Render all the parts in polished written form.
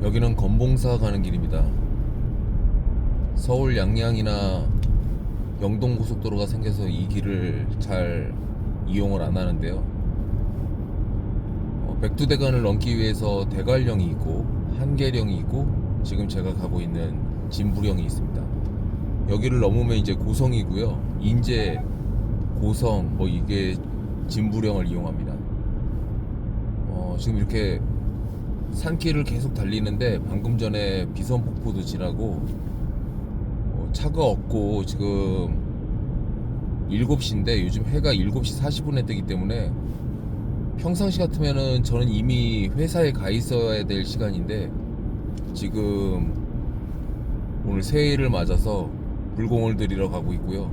여기는 건봉사 가는 길입니다. 서울 양양이나 영동고속도로가 생겨서 이 길을 잘 이용을 안 하는데요. 백두대간을 넘기 위해서 대관령이 있고 한계령이 있고 지금 제가 가고 있는 진부령이 있습니다. 여기를 넘으면 이제 고성이고요. 인제, 고성 이게 진부령을 이용합니다. 지금 이렇게 산길을 계속 달리는데 방금 전에 비선폭포도 지나고 차가 없고 지금 7시인데 요즘 해가 7시 40분에 뜨기 때문에 평상시 같으면은 저는 이미 회사에 가 있어야 될 시간인데 지금 오늘 새해를 맞아서 불공을 들이러 가고 있고요.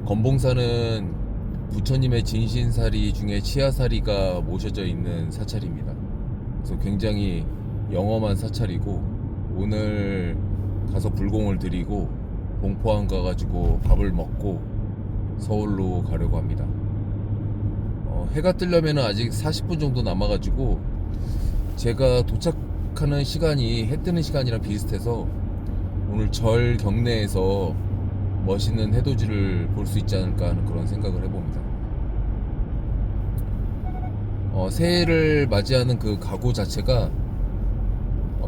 건봉사는 부처님의 진신사리 중에 치아사리가 모셔져 있는 사찰입니다. 그래서 굉장히 영험한 사찰이고 오늘 가서 불공을 드리고 봉포항 가가지고 밥을 먹고 서울로 가려고 합니다. 해가 뜨려면 아직 40분 정도 남아가지고 제가 도착하는 시간이 해 뜨는 시간이랑 비슷해서 오늘 절 경내에서 멋있는 해돋이를 볼 수 있지 않을까 하는 그런 생각을 해봅니다. 새해를 맞이하는 그 각오 자체가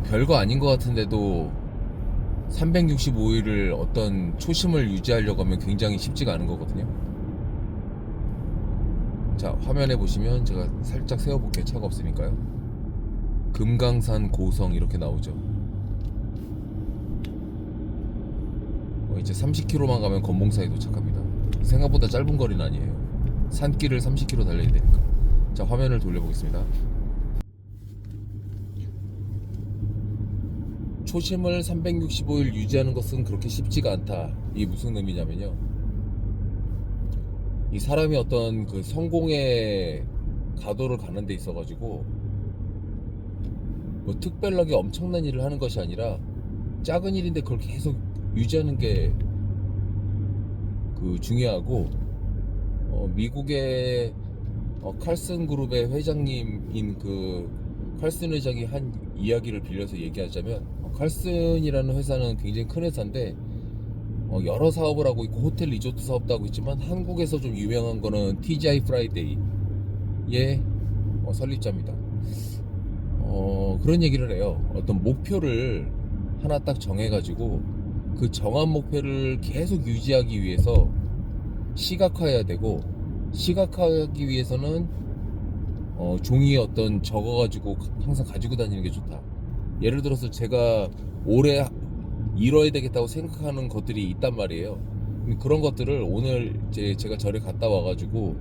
별거 아닌 것 같은데도 365일을 어떤 초심을 유지하려고 하면 굉장히 쉽지가 않은 거거든요. 자, 화면에 보시면 제가 살짝 세워볼게요. 차가 없으니까요. 금강산 고성 이렇게 나오죠. 이제 30km만 가면 건봉사에 도착합니다. 생각보다 짧은 거리는 아니에요. 산길을 30km 달려야 되니까. 자, 화면을 돌려보겠습니다. 초심을 365일 유지하는 것은 그렇게 쉽지가 않다. 이게 무슨 의미냐면요, 이 사람이 어떤 그 성공의 가도를 가는 데 있어가지고 특별하게 엄청난 일을 하는 것이 아니라 작은 일인데 그걸 계속 유지하는 게 그 중요하고, 미국의 칼슨 그룹의 회장님인 그 칼슨 회장이 한 이야기를 빌려서 얘기하자면, 칼슨이라는 회사는 굉장히 큰 회사인데 여러 사업을 하고 있고 호텔 리조트 사업도 하고 있지만 한국에서 좀 유명한 거는 TGI 프라이데이의 설립자입니다. 그런 얘기를 해요. 어떤 목표를 하나 딱 정해가지고 그 정한 목표를 계속 유지하기 위해서 시각화해야 되고, 시각화하기 위해서는 종이에 어떤 적어가지고 항상 가지고 다니는 게 좋다. 예를 들어서 제가 올해 이뤄야 되겠다고 생각하는 것들이 있단 말이에요. 그런 것들을 오늘 제가 절에 갔다 와가지고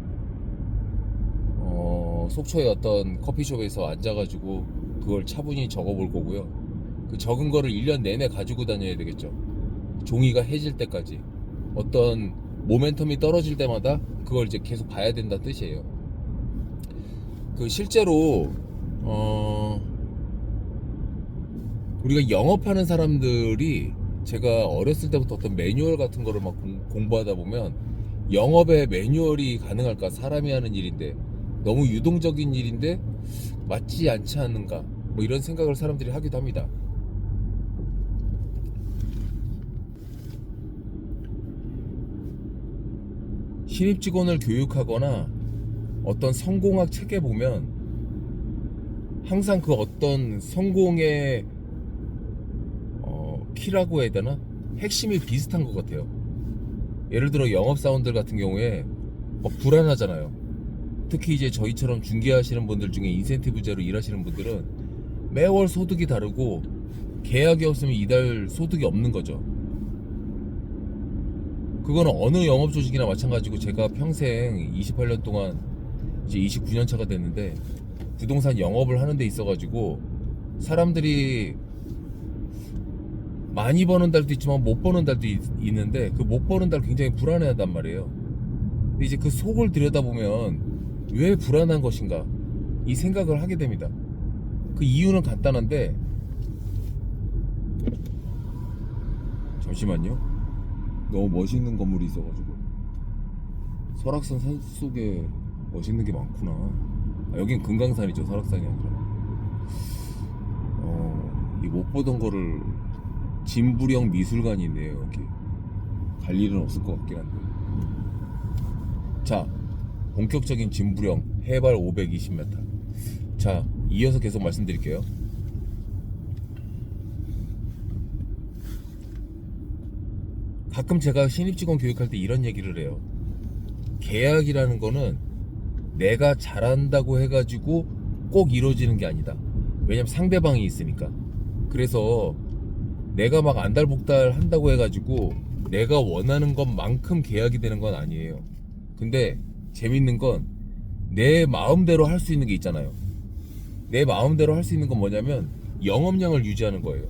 속초의 어떤 커피숍에서 앉아가지고 그걸 차분히 적어볼 거고요. 그 적은 거를 1년 내내 가지고 다녀야 되겠죠. 종이가 해질 때까지. 어떤 모멘텀이 떨어질 때마다 그걸 이제 계속 봐야 된다는 뜻이에요. 그 실제로 우리가 영업하는 사람들이, 제가 어렸을 때부터 어떤 매뉴얼 같은 거를 막 공부하다 보면 영업에 매뉴얼이 가능할까? 사람이 하는 일인데, 너무 유동적인 일인데 맞지 않지 않는가? 이런 생각을 사람들이 하기도 합니다. 신입 직원을 교육하거나 어떤 성공학 책에 보면 항상 그 어떤 성공의 키라고 해야 되나? 핵심이 비슷한 것 같아요. 예를 들어 영업사원들 같은 경우에 불안하잖아요. 특히 이제 저희처럼 중개하시는 분들 중에 인센티브제로 일하시는 분들은 매월 소득이 다르고 계약이 없으면 이달 소득이 없는 거죠. 그거는 어느 영업 조직이나 마찬가지고, 제가 평생 28년 동안 이제 29년 차가 됐는데 부동산 영업을 하는 데 있어가지고 사람들이 많이 버는 달도 있지만 못 버는 달도 있는데 그 못 버는 달 굉장히 불안해한단 말이에요. 근데 이제 그 속을 들여다보면 왜 불안한 것인가, 이 생각을 하게 됩니다. 그 이유는 간단한데, 잠시만요. 너무 멋있는 건물이 있어가지고. 설악산 산속에 멋있는 게 많구나. 여긴 금강산이죠, 설악산이 아니라. 이 못 보던 거를 진부령 미술관이 있네요. 여기 갈 일은 없을 것 같긴 한데. 자, 본격적인 진부령 해발 520m. 자, 이어서 계속 말씀드릴게요. 가끔 제가 신입직원 교육할 때 이런 얘기를 해요. 계약이라는 거는 내가 잘한다고 해가지고 꼭 이루어지는 게 아니다. 왜냐면 상대방이 있으니까. 그래서 내가 막 안달복달 한다고 해가지고 내가 원하는 것만큼 계약이 되는 건 아니에요. 근데 재밌는 건 내 마음대로 할 수 있는 게 있잖아요. 내 마음대로 할 수 있는 건 뭐냐면 영업량을 유지하는 거예요.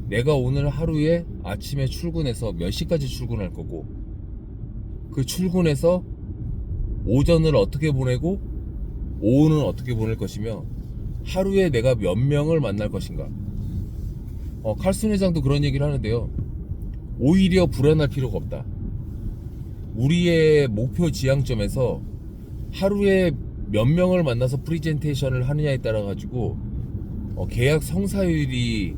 내가 오늘 하루에 아침에 출근해서 몇 시까지 출근할 거고, 그 출근해서 오전을 어떻게 보내고 오후는 어떻게 보낼 것이며, 하루에 내가 몇 명을 만날 것인가. 칼슨 회장도 그런 얘기를 하는데요. 오히려 불안할 필요가 없다. 우리의 목표 지향점에서 하루에 몇 명을 만나서 프리젠테이션을 하느냐에 따라 가지고 계약 성사율이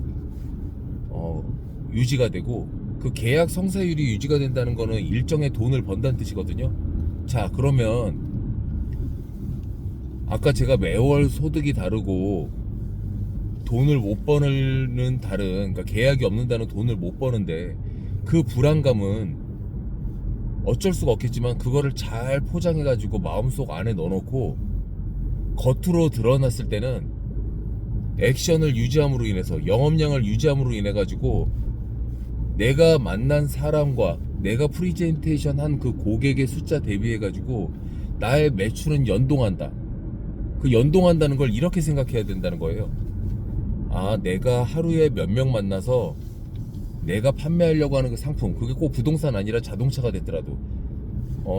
유지가 되고, 그 계약 성사율이 유지가 된다는 거는 일정의 돈을 번다는 뜻이거든요. 자, 그러면 아까 제가 매월 소득이 다르고 돈을 못 버는 다른, 그러니까 계약이 없는다는 돈을 못 버는데, 그 불안감은 어쩔 수가 없겠지만 그거를 잘 포장해 가지고 마음속 안에 넣어놓고 겉으로 드러났을 때는 액션을 유지함으로 인해서, 영업량을 유지함으로 인해 가지고 내가 만난 사람과 내가 프리젠테이션 한 그 고객의 숫자 대비해 가지고 나의 매출은 연동한다. 그 연동한다는 걸 이렇게 생각해야 된다는 거예요. 아, 내가 하루에 몇 명 만나서 내가 판매하려고 하는 그 상품, 그게 꼭 부동산 아니라 자동차가 됐더라도,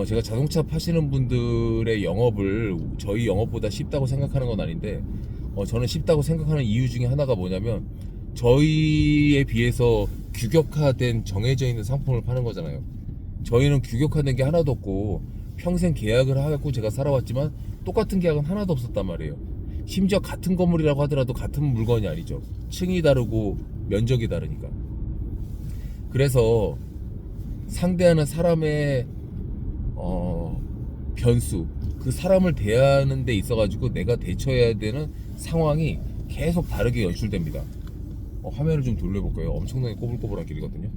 제가 자동차 파시는 분들의 영업을 저희 영업보다 쉽다고 생각하는 건 아닌데, 저는 쉽다고 생각하는 이유 중에 하나가 뭐냐면, 저희에 비해서 규격화된 정해져 있는 상품을 파는 거잖아요. 저희는 규격화된 게 하나도 없고 평생 계약을 하고 제가 살아왔지만 똑같은 계약은 하나도 없었단 말이에요. 심지어 같은 건물이라고 하더라도 같은 물건이 아니죠. 층이 다르고 면적이 다르니까. 그래서 상대하는 사람의 변수, 그 사람을 대하는 데 있어 가지고 내가 대처해야 되는 상황이 계속 다르게 연출됩니다. 화면을 좀 돌려볼까요? 엄청나게 꼬불꼬불한 길이거든요.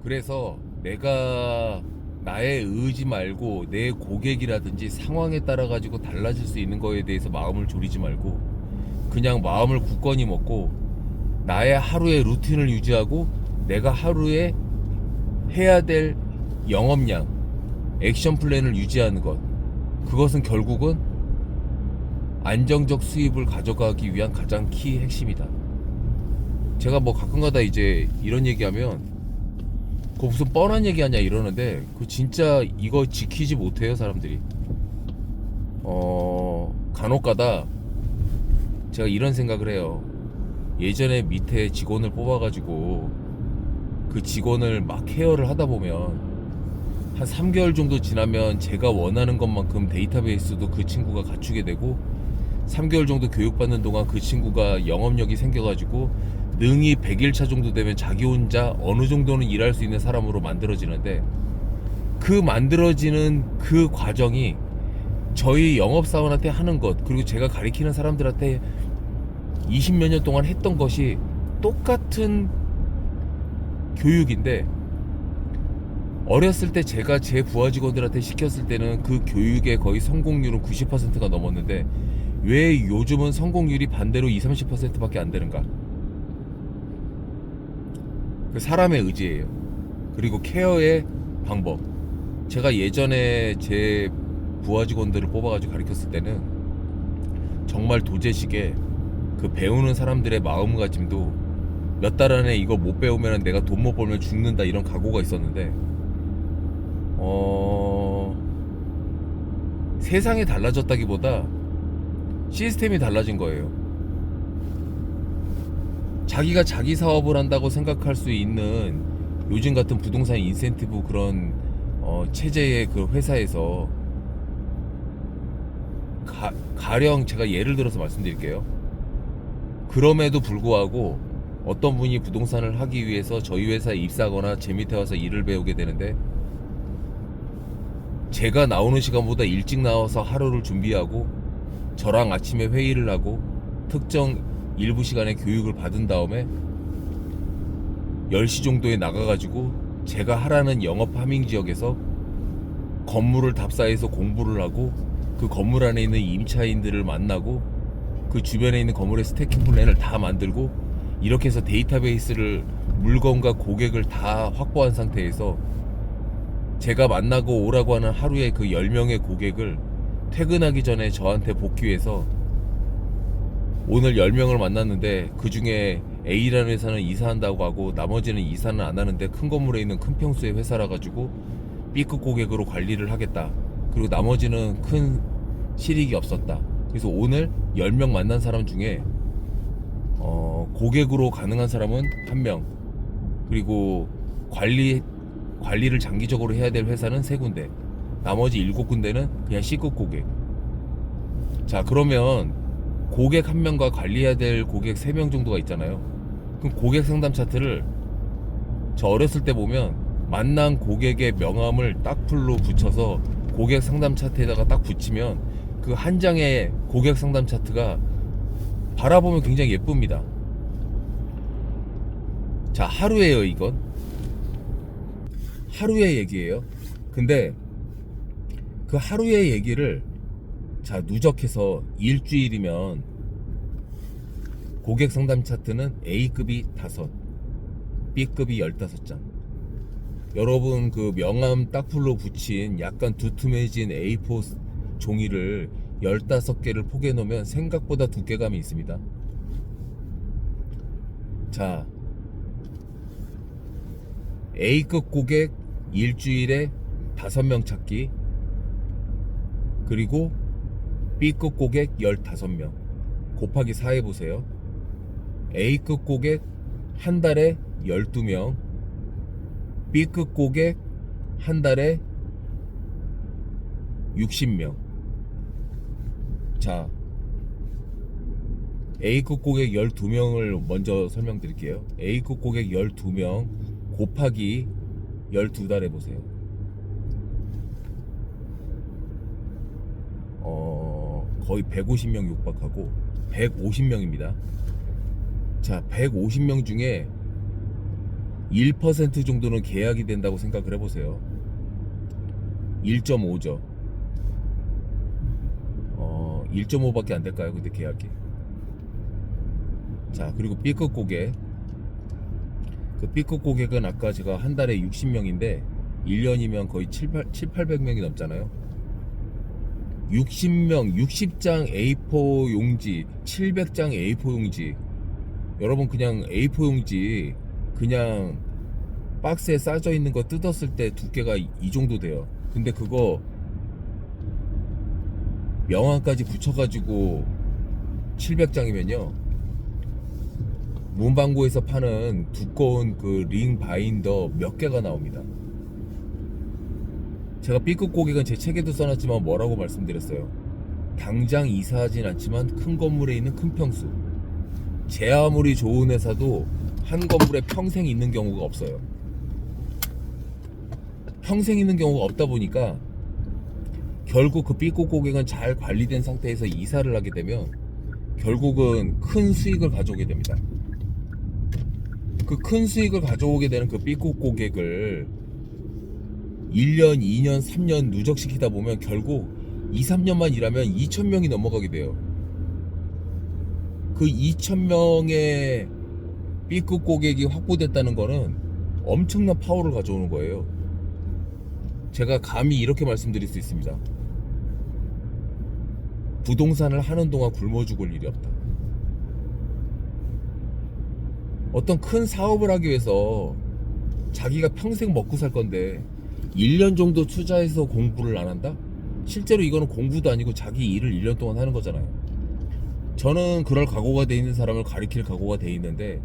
그래서 내가 나의 의지 말고 내 고객이라든지 상황에 따라 가지고 달라질 수 있는 거에 대해서 마음을 졸이지 말고 그냥 마음을 굳건히 먹고 나의 하루의 루틴을 유지하고 내가 하루에 해야 될 영업량, 액션 플랜을 유지하는 것, 그것은 결국은 안정적 수입을 가져가기 위한 가장 키 핵심이다. 제가 뭐 가끔가다 이제 이런 얘기하면 그거 무슨 뻔한 얘기 하냐 이러는데, 그 진짜 이거 지키지 못해요 사람들이. 간혹가다 제가 이런 생각을 해요. 예전에 밑에 직원을 뽑아가지고 그 직원을 막 케어를 하다 보면 한 3개월 정도 지나면 제가 원하는 것만큼 데이터베이스도 그 친구가 갖추게 되고, 3개월 정도 교육받는 동안 그 친구가 영업력이 생겨가지고 능이 100일차 정도 되면 자기 혼자 어느 정도는 일할 수 있는 사람으로 만들어지는데, 그 만들어지는 그 과정이 저희 영업사원한테 하는 것, 그리고 제가 가리키는 사람들한테 20몇 년 동안 했던 것이 똑같은 교육인데, 어렸을 때 제가 제 부하 직원들한테 시켰을 때는 그 교육의 거의 성공률은 90%가 넘었는데 왜 요즘은 성공률이 반대로 20-30%밖에 안 되는가? 그 사람의 의지예요. 그리고 케어의 방법. 제가 예전에 제 부하 직원들을 뽑아가지고 가르쳤을 때는 정말 도제식에 그 배우는 사람들의 마음가짐도 몇 달 안에 이거 못 배우면 내가 돈 못 벌면 죽는다, 이런 각오가 있었는데, 세상이 달라졌다기보다 시스템이 달라진 거예요. 자기가 자기 사업을 한다고 생각할 수 있는 요즘 같은 부동산 인센티브 그런 체제의 그 회사에서 가령 제가 예를 들어서 말씀드릴게요. 그럼에도 불구하고 어떤 분이 부동산을 하기 위해서 저희 회사에 입사하거나 제 밑에 와서 일을 배우게 되는데, 제가 나오는 시간보다 일찍 나와서 하루를 준비하고 저랑 아침에 회의를 하고 특정 일부 시간에 교육을 받은 다음에 10시 정도에 나가가지고 제가 하라는 영업 파밍 지역에서 건물을 답사해서 공부를 하고 그 건물 안에 있는 임차인들을 만나고 그 주변에 있는 건물의 스태킹 플랜을 다 만들고 이렇게 해서 데이터베이스를 물건과 고객을 다 확보한 상태에서 제가 만나고 오라고 하는 하루에 그 10명의 고객을 퇴근하기 전에 저한테 복귀해서 오늘 10명을 만났는데 그 중에 A라는 회사는 이사한다고 하고 나머지는 이사는 안 하는데 큰 건물에 있는 큰 평수의 회사라 가지고 B급 고객으로 관리를 하겠다. 그리고 나머지는 큰 실익이 없었다. 그래서 오늘 10명 만난 사람 중에 고객으로 가능한 사람은 1명, 그리고 관리를 장기적으로 해야 될 회사는 3군데, 나머지 7군데는 그냥 C급 고객. 자, 그러면 고객 1명과 관리해야 될 고객 3명 정도가 있잖아요. 그럼 고객 상담 차트를 저 어렸을 때 보면 만난 고객의 명함을 딱풀로 붙여서 고객 상담 차트에다가 딱 붙이면 그 한 장의 고객 상담 차트가 바라보면 굉장히 예쁩니다. 자, 하루에요. 이건 하루의 얘기예요. 근데 그 하루의 얘기를 자 누적해서 일주일이면 고객 상담 차트는 A급이 5, B급이 15장. 여러분 그 명함 딱풀로 붙인 약간 두툼해진 A4 종이를 15개를 포개 놓으면 생각보다 두께감이 있습니다. 자, A급 고객 일주일에 5명 찾기, 그리고 B급 고객 15명 곱하기 4 해보세요. A급 고객 한 달에 12명, B급 고객 한 달에 60명. 자, A급 고객 12명을 먼저 설명드릴게요. A급 고객 12명 곱하기 12달 해보세요. 거의 150명 육박하고 150명입니다. 자, 150명 중에 1% 정도는 계약이 된다고 생각을 해보세요. 1.5죠. 1.5밖에 안 될까요? 근데 계약이. 자, 그리고 B급 고객. 그 B급 고객은 아까 제가 한 달에 60명인데 1년이면 거의 800명이 넘잖아요. 60명, 60장 A4 용지, 700장 A4 용지. 여러분 그냥 A4 용지 그냥 박스에 싸져 있는 거 뜯었을 때 두께가 이 정도 돼요. 근데 그거 명함까지 붙여가지고 700장이면요 문방구에서 파는 두꺼운 그 링 바인더 몇 개가 나옵니다. 제가 B급 고객은 제 책에도 써놨지만 뭐라고 말씀드렸어요. 당장 이사하진 않지만 큰 건물에 있는 큰 평수. 제 아무리 좋은 회사도 한 건물에 평생 있는 경우가 없어요. 평생 있는 경우가 없다 보니까 결국 그 B급 고객은 잘 관리된 상태에서 이사를 하게 되면 결국은 큰 수익을 가져오게 됩니다. 그 큰 수익을 가져오게 되는 그 B급 고객을 1년, 2년, 3년 누적시키다 보면 결국 2, 3년만 일하면 2,000명이 넘어가게 돼요. 그 2,000명의 B급 고객이 확보됐다는 거는 엄청난 파워를 가져오는 거예요. 제가 감히 이렇게 말씀드릴 수 있습니다. 부동산을 하는 동안 굶어 죽을 일이 없다. 어떤 큰 사업을 하기 위해서 자기가 평생 먹고 살 건데 1년 정도 투자해서 공부를 안 한다? 실제로 이거는 공부도 아니고 자기 일을 1년 동안 하는 거잖아요. 저는 그럴 각오가 돼 있는 사람을 가리킬 각오가 돼 있는데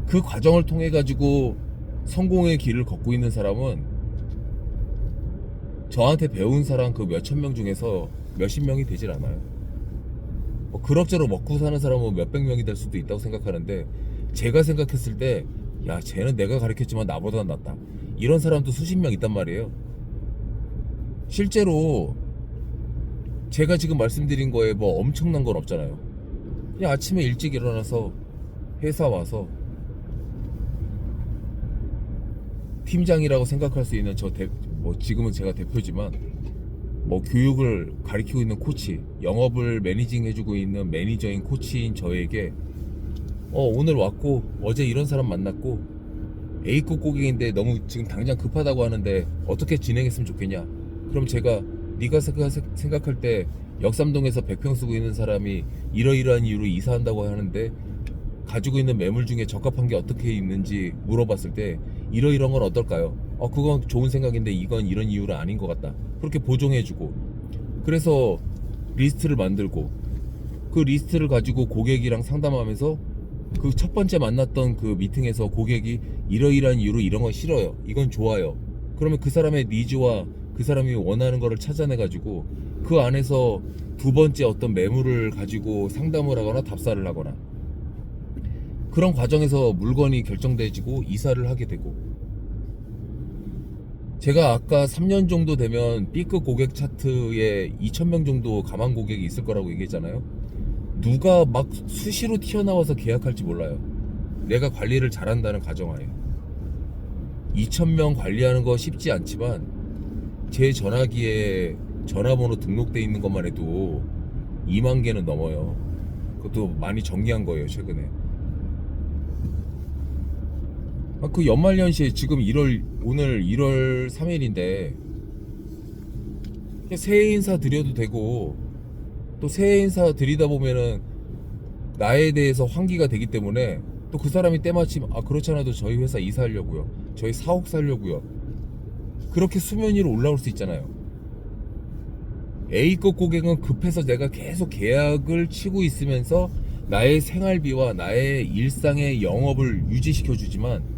그 과정을 통해 가지고 성공의 길을 걷고 있는 사람은 저한테 배운 사람 그 몇천 명 중에서 몇십 명이 되질 않아요. 뭐 그럭저럭 먹고 사는 사람은 몇백 명이 될 수도 있다고 생각하는데, 제가 생각했을 때 야, 쟤는 내가 가르쳤지만 나보다 낫다, 이런 사람도 수십 명 있단 말이에요. 실제로 제가 지금 말씀드린 거에 뭐 엄청난 건 없잖아요. 그냥 아침에 일찍 일어나서 회사 와서 팀장이라고 생각할 수 있는 뭐 지금은 제가 대표지만 뭐 교육을 가르치고 있는 코치, 영업을 매니징 해주고 있는 매니저인 코치인 저에게 오늘 왔고 어제 이런 사람 만났고 A급 고객인데 너무 지금 당장 급하다고 하는데 어떻게 진행했으면 좋겠냐. 그럼 제가 네가 생각할 때 역삼동에서 100평 쓰고 있는 사람이 이러이러한 이유로 이사한다고 하는데 가지고 있는 매물 중에 적합한 게 어떻게 있는지 물어봤을 때 이러이러한 건 어떨까요? 그건 좋은 생각인데 이건 이런 이유로 아닌 것 같다, 그렇게 보정해주고, 그래서 리스트를 만들고 그 리스트를 가지고 고객이랑 상담하면서 그 첫 번째 만났던 그 미팅에서 고객이 이러이러한 이유로 이런 건 싫어요, 이건 좋아요, 그러면 그 사람의 니즈와 그 사람이 원하는 거를 찾아내 가지고 그 안에서 두 번째 어떤 매물을 가지고 상담을 하거나 답사를 하거나, 그런 과정에서 물건이 결정되지고 이사를 하게 되고, 제가 아까 3년 정도 되면 B급 고객 차트에 2,000명 정도 가망 고객이 있을 거라고 얘기했잖아요. 누가 막 수시로 튀어나와서 계약할지 몰라요, 내가 관리를 잘한다는 가정하에. 2,000명 관리하는 거 쉽지 않지만 제 전화기에 전화번호 등록돼 있는 것만 해도 2만 개는 넘어요. 그것도 많이 정리한 거예요, 최근에. 그 연말연시에 지금 오늘 1월 3일인데 새해 인사 드려도 되고, 또 새해 인사 드리다 보면은 나에 대해서 환기가 되기 때문에 또 그 사람이 때마침 그렇지 않아도 저희 회사 이사하려고요, 저희 사옥 살려고요, 그렇게 수면 위로 올라올 수 있잖아요. A급 고객은 급해서 내가 계속 계약을 치고 있으면서 나의 생활비와 나의 일상의 영업을 유지시켜 주지만,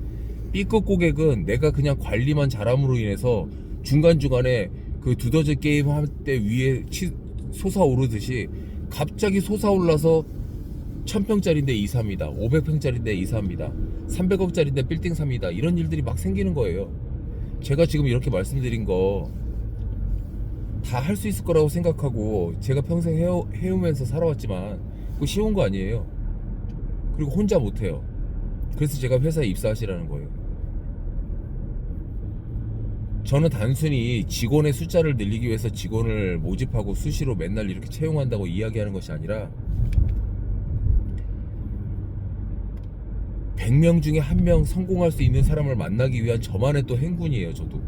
B급 고객은 내가 그냥 관리만 잘함으로 인해서 중간중간에 그 두더지 게임 할 때 위에 솟아오르듯이 갑자기 솟아올라서 1000평짜리인데 이사합니다, 500평짜리인데 이사합니다, 300억짜리인데 빌딩 삽니다, 이런 일들이 막 생기는 거예요. 제가 지금 이렇게 말씀드린 거 다 할 수 있을 거라고 생각하고 제가 평생 해오면서 살아왔지만 그거 쉬운 거 아니에요. 그리고 혼자 못해요. 그래서 제가 회사에 입사하시라는 거예요. 저는 단순히 직원의 숫자를 늘리기 위해서 직원을 모집하고 수시로 맨날 이렇게 채용한다고 이야기하는 것이 아니라 100명 중에 1명 성공할 수 있는 사람을 만나기 위한 저만의 또 행군이에요. 저도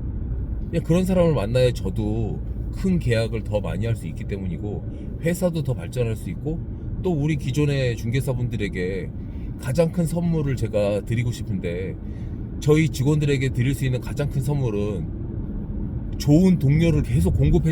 그냥 그런 사람을 만나야 저도 큰 계약을 더 많이 할 수 있기 때문이고, 회사도 더 발전할 수 있고, 또 우리 기존의 중개사분들에게 가장 큰 선물을 제가 드리고 싶은데, 저희 직원들에게 드릴 수 있는 가장 큰 선물은 좋은 동료를 계속 공급해